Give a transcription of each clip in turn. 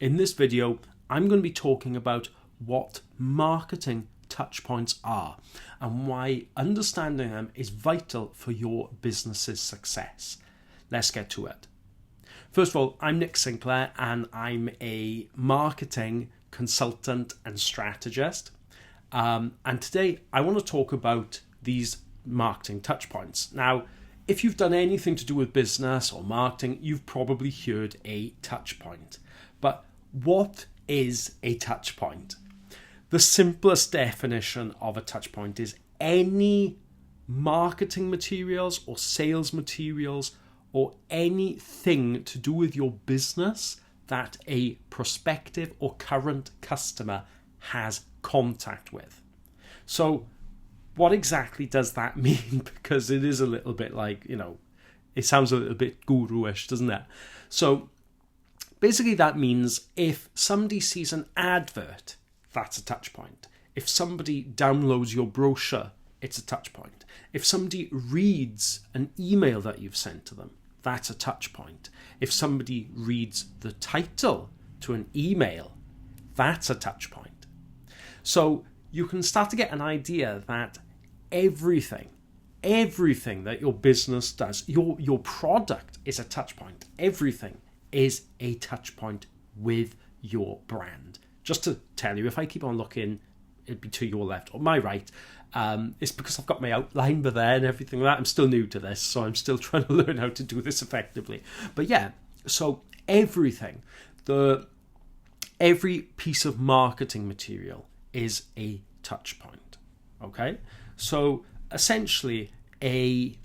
In this video, I'm going to be talking about what marketing touchpoints are and why understanding them is vital for your business's success. Let's get to it. First of all, I'm Nick Sinclair and I'm a marketing consultant and strategist. And today I want to talk about these marketing touchpoints. Now, if you've done anything to do with business or marketing, you've probably heard a touchpoint. But what is a touchpoint? The simplest definition of a touchpoint is any marketing materials or sales materials or anything to do with your business that a prospective or current customer has contact with. So what exactly does that mean? Because it is a little bit like, it sounds a little bit guru-ish, doesn't it? So basically that means if somebody sees an advert, that's a touch point. If somebody downloads your brochure, it's a touch point. If somebody reads an email that you've sent to them, that's a touch point. If somebody reads the title to an email, that's a touch point. So you can start to get an idea that everything that your business does, your product is a touch point. Everything is a touch point with your brand. Just to tell you, if I keep on looking, it'd be to your left or my right. It's because I've got my outline there and everything like that. I'm still new to this, so I'm still trying to learn how to do this effectively. But yeah, so everything, every piece of marketing material is a touch point. Okay? So essentially a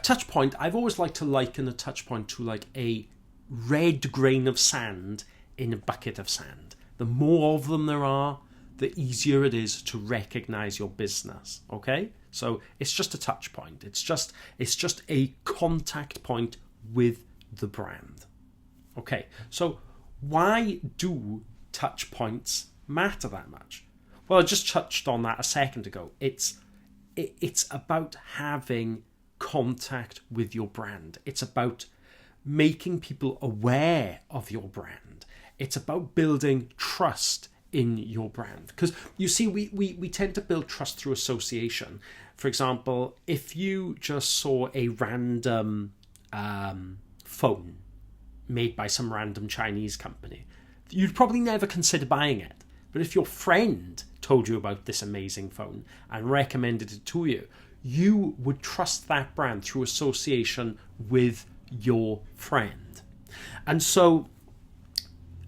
touch point, I've always liked to liken a touch point to like a red grain of sand in a bucket of sand. The more of them there are, the easier it is to recognize your business. Okay? So it's just a touch point. It's just a contact point with the brand. Okay. So why do touch points matter that much? Well, I just touched on that a second ago. It's about having contact with your brand. It's about making people aware of your brand. It's about building trust in your brand. Because you see, we tend to build trust through association. For example, if you just saw a random phone made by some random Chinese company, you'd probably never consider buying it. But if your friend told you about this amazing phone and recommended it to you, you would trust that brand through association with your friend. And so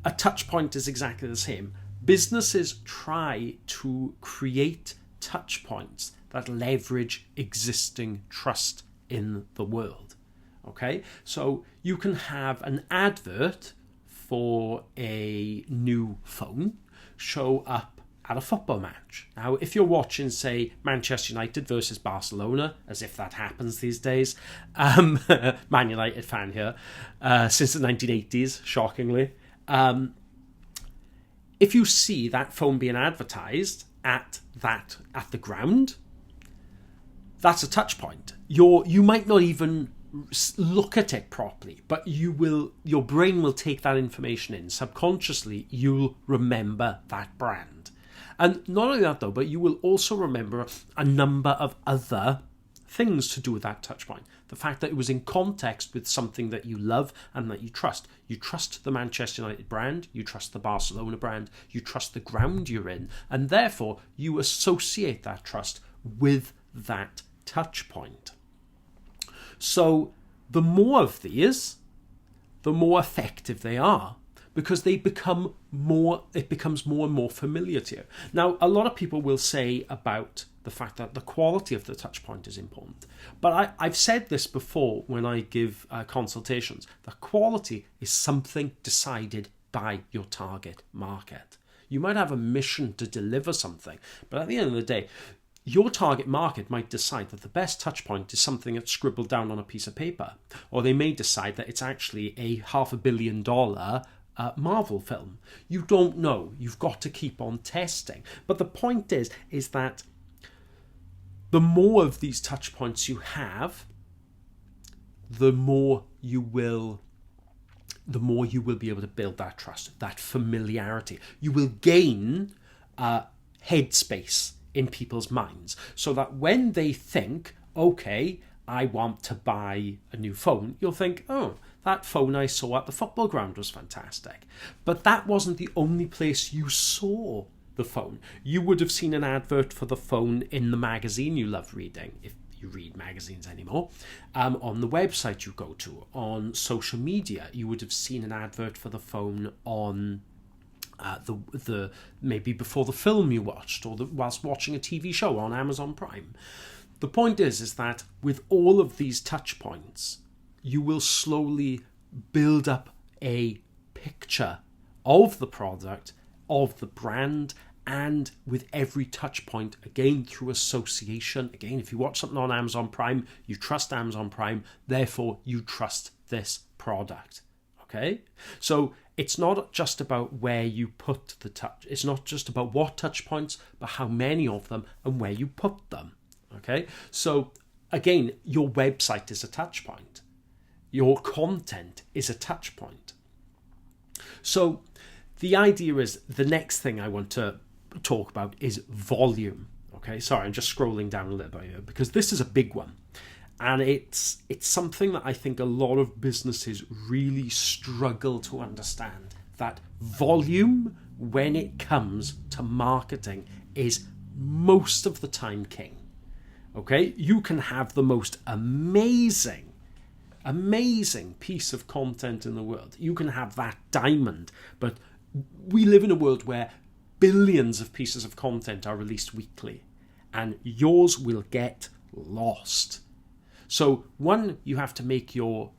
a touch point is exactly the same. Businesses try to create touch points that leverage existing trust in the world. Okay, so you can have an advert for a new phone show up at a football match. Now, if you're watching, say, Manchester United versus Barcelona, as if that happens these days, Man United fan here, since the 1980s, shockingly. If you see that phone being advertised at the ground, that's a touch point. You might not even look at it properly, but your brain will take that information in. Subconsciously, you'll remember that brand. And not only that though, but you will also remember a number of other things to do with that touch point. The fact that it was in context with something that you love and that you trust. You trust the Manchester United brand, you trust the Barcelona brand, you trust the ground you're in, and therefore you associate that trust with that touch point. So the more of these, the more effective they are, because it becomes more and more familiar to you. Now, a lot of people will say about the fact that the quality of the touch point is important. But I've said this before when I give consultations. The quality is something decided by your target market. You might have a mission to deliver something, but at the end of the day, your target market might decide that the best touch point is something that's scribbled down on a piece of paper. Or they may decide that it's actually a $500 million Marvel film. You don't know. You've got to keep on testing. But the point is that the more of these touch points you have, the more you will the more you will be able to build that trust, that familiarity. You will gain headspace in people's minds so that when they think, okay, I want to buy a new phone, you'll think, oh, that phone I saw at the football ground was fantastic. But that wasn't the only place you saw the phone. You would have seen an advert for the phone in the magazine you love reading, if you read magazines anymore, on the website you go to, on social media. You would have seen an advert for the phone on the maybe before the film you watched, or whilst watching a TV show on Amazon Prime. The point is that with all of these touch points, you will slowly build up a picture of the product, of the brand, and with every touch point, again, through association. Again, if you watch something on Amazon Prime, you trust Amazon Prime, therefore you trust this product. Okay? So it's not just about where you put the touch. It's not just about what touch points, but how many of them and where you put them. Okay? So again, your website is a touch point. Your content is a touch point. So the idea is, the next thing I want to talk about is volume. Okay, sorry, I'm just scrolling down a little bit here because this is a big one. And it's something that I think a lot of businesses really struggle to understand, that volume, when it comes to marketing, is most of the time king. Okay, you can have the most amazing piece of content in the world. You can have that diamond, but we live in a world where billions of pieces of content are released weekly, and yours will get lost. So one, you have to make your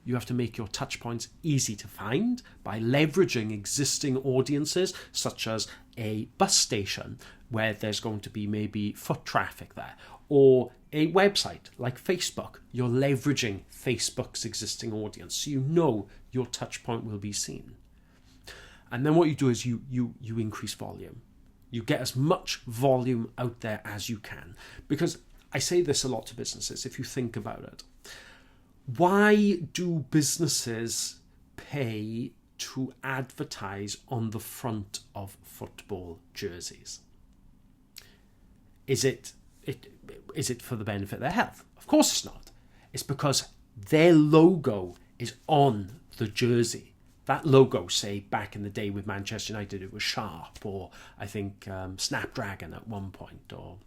touch points easy to find by leveraging existing audiences, such as a bus station where there's going to be maybe foot traffic there, or a website like Facebook. You're leveraging Facebook's existing audience, so you know your touch point will be seen. And then what you do is you increase volume. You get as much volume out there as you can. Because I say this a lot to businesses, if you think about it. Why do businesses pay to advertise on the front of football jerseys? Is it for the benefit of their health? Of course it's not. It's because their logo is on the jersey. That logo, say, back in the day with Manchester United, it was Sharp, or I think Snapdragon at one point, or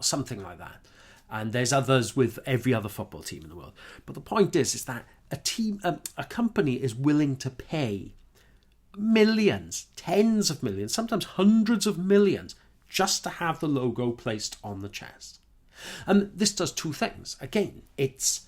something like that. And there's others with every other football team in the world. But the point is that a company is willing to pay millions, tens of millions, sometimes hundreds of millions, just to have the logo placed on the chest. And this does two things. Again, it's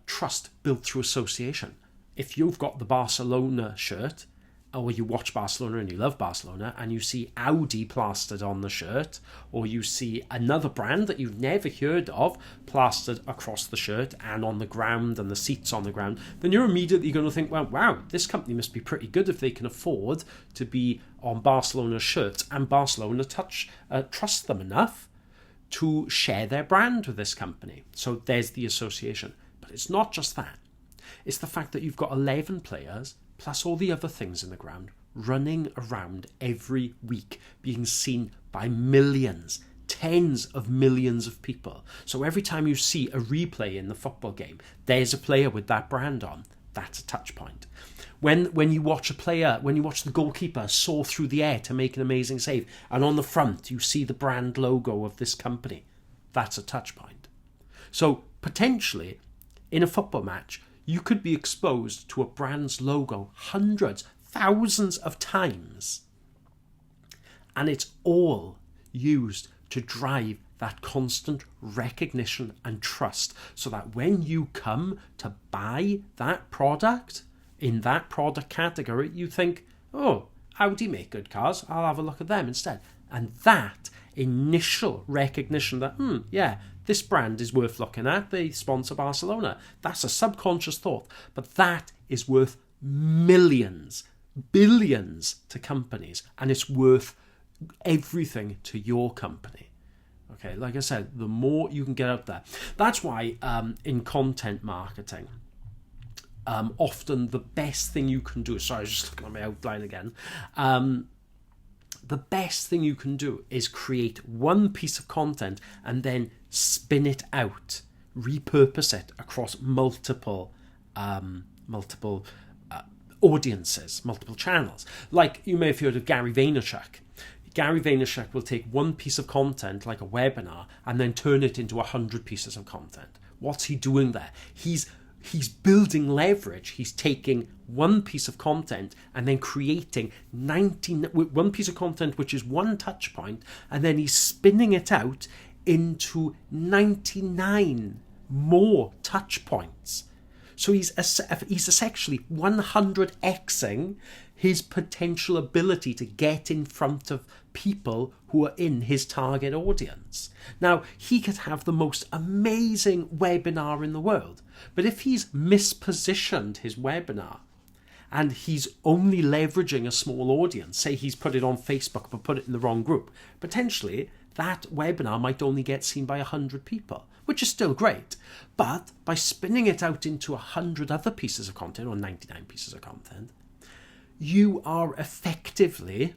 trust built through association. If you've got the Barcelona shirt, or you watch Barcelona and you love Barcelona, and you see Audi plastered on the shirt, or you see another brand that you've never heard of plastered across the shirt and on the ground and the seats on the ground, then you're immediately going to think, well, wow, this company must be pretty good if they can afford to be on Barcelona shirts, and Barcelona trust them enough to share their brand with this company. So there's the association. But it's not just that. It's the fact that you've got 11 players plus all the other things in the ground running around every week, being seen by millions, tens of millions of people. So every time you see a replay in the football game, there's a player with that brand on. That's a touch point. When you watch the goalkeeper soar through the air to make an amazing save, and on the front you see the brand logo of this company, that's a touch point. So potentially, in a football match, you could be exposed to a brand's logo hundreds, thousands of times. And it's all used to drive that constant recognition and trust, so that when you come to buy that product in that product category, you think, oh, Audi make good cars, I'll have a look at them instead. And that initial recognition that, yeah, this brand is worth looking at, they sponsor Barcelona. That's a subconscious thought, but that is worth millions, billions to companies, and it's worth everything to your company. Okay, like I said, the more you can get out there. That's why in content marketing, often the best thing you can do, sorry, I was just looking at my outline again. The best thing you can do is create one piece of content and then spin it out, repurpose it across multiple audiences, multiple channels. Like you may have heard of Gary Vaynerchuk. Gary Vaynerchuk will take one piece of content, like a webinar, and then turn it into 100 pieces of content. What's he doing there? He's building leverage. He's taking one piece of content and then creating one piece of content, which is one touch point, and then he's spinning it out into 99 more touch points. So he's essentially 100xing his potential ability to get in front of people who are in his target audience. Now, he could have the most amazing webinar in the world, but if he's mispositioned his webinar and he's only leveraging a small audience, say he's put it on Facebook but put it in the wrong group, potentially that webinar might only get seen by 100 people, which is still great. But by spinning it out into 100 other pieces of content, or 99 pieces of content, you are effectively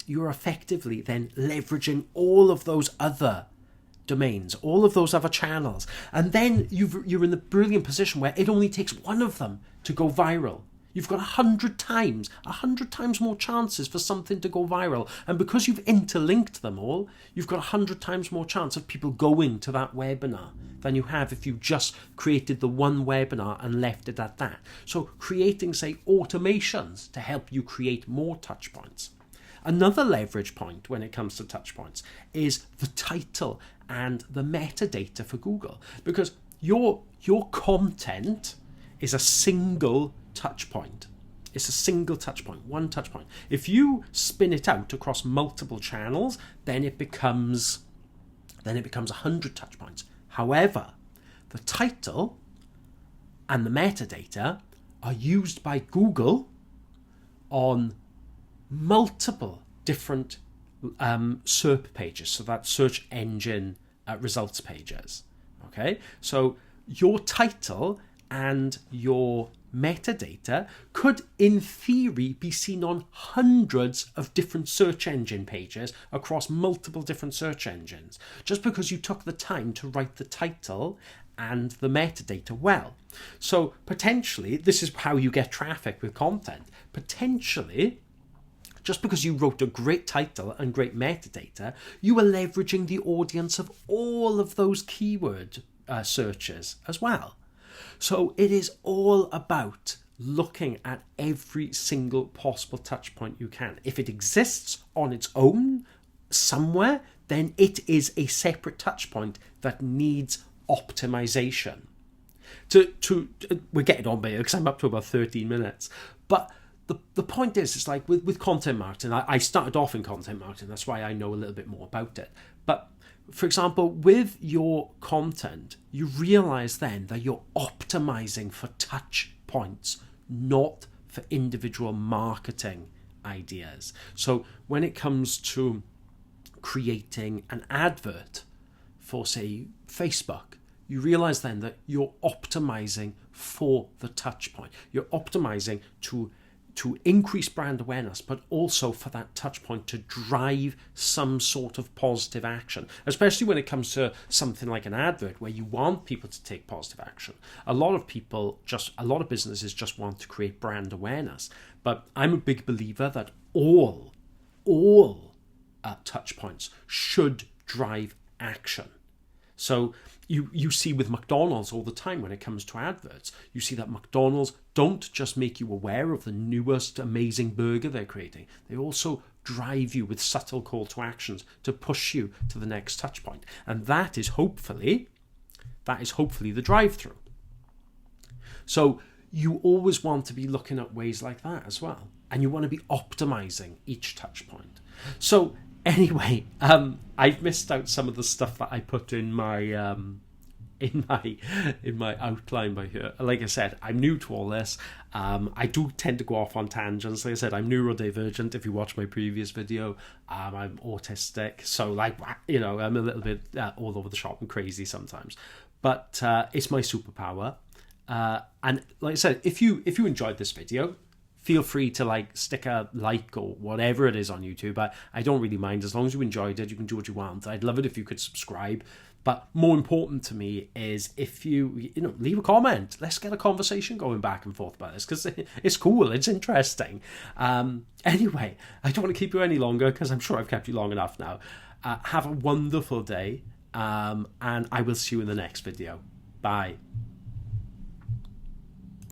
then leveraging all of those other domains, all of those other channels. And then you're in the brilliant position where it only takes one of them to go viral. You've got 100 times more chances for something to go viral. And because you've interlinked them all, you've got 100 times more chance of people going to that webinar than you have if you just created the one webinar and left it at that. So creating, say, automations to help you create more touch points. Another leverage point when it comes to touch points is the title and the metadata for Google, because your content is a single touch point. It's a single touch point, one touch point. If you spin it out across multiple channels, then it becomes 100 touch points. However, the title and the metadata are used by Google on multiple different SERP pages, so that's search engine results pages. Okay, so your title and your metadata could, in theory, be seen on hundreds of different search engine pages across multiple different search engines, just because you took the time to write the title and the metadata well. So potentially, this is how you get traffic with content. Potentially, just because you wrote a great title and great metadata, you are leveraging the audience of all of those keyword searches as well. So it is all about looking at every single possible touch point you can. If it exists on its own somewhere, then it is a separate touch point that needs optimization. We're getting on by here because I'm up to about 13 minutes. But the point is, it's like with content marketing, I started off in content marketing, that's why I know a little bit more about it. But for example, with your content, you realize then that you're optimizing for touch points, not for individual marketing ideas. So when it comes to creating an advert for, say, Facebook, you realize then that you're optimizing for the touch point. You're optimizing to increase brand awareness, but also for that touch point to drive some sort of positive action, especially when it comes to something like an advert where you want people to take positive action. A lot of businesses just want to create brand awareness, but I'm a big believer that all touch points should drive action. So you see with McDonald's all the time when it comes to adverts, you see that McDonald's don't just make you aware of the newest amazing burger they're creating. They also drive you with subtle call to actions to push you to the next touch point. And that is hopefully the drive-through. So you always want to be looking at ways like that as well. And you want to be optimizing each touch point. So anyway, I've missed out some of the stuff that I put in my outline by here. Like I said, I'm new to all this. I do tend to go off on tangents. Like I said, I'm neurodivergent. If you watch my previous video, I'm autistic. So I'm a little bit all over the shop and crazy sometimes. But it's my superpower. And like I said, if you enjoyed this video, feel free to stick a like or whatever it is on YouTube. I don't really mind, as long as you enjoyed it. You can do what you want. I'd love it if you could subscribe. But more important to me is if you leave a comment. Let's get a conversation going back and forth about this, because it's cool, it's interesting. Anyway, I don't want to keep you any longer, because I'm sure I've kept you long enough now. Have a wonderful day, and I will see you in the next video. Bye.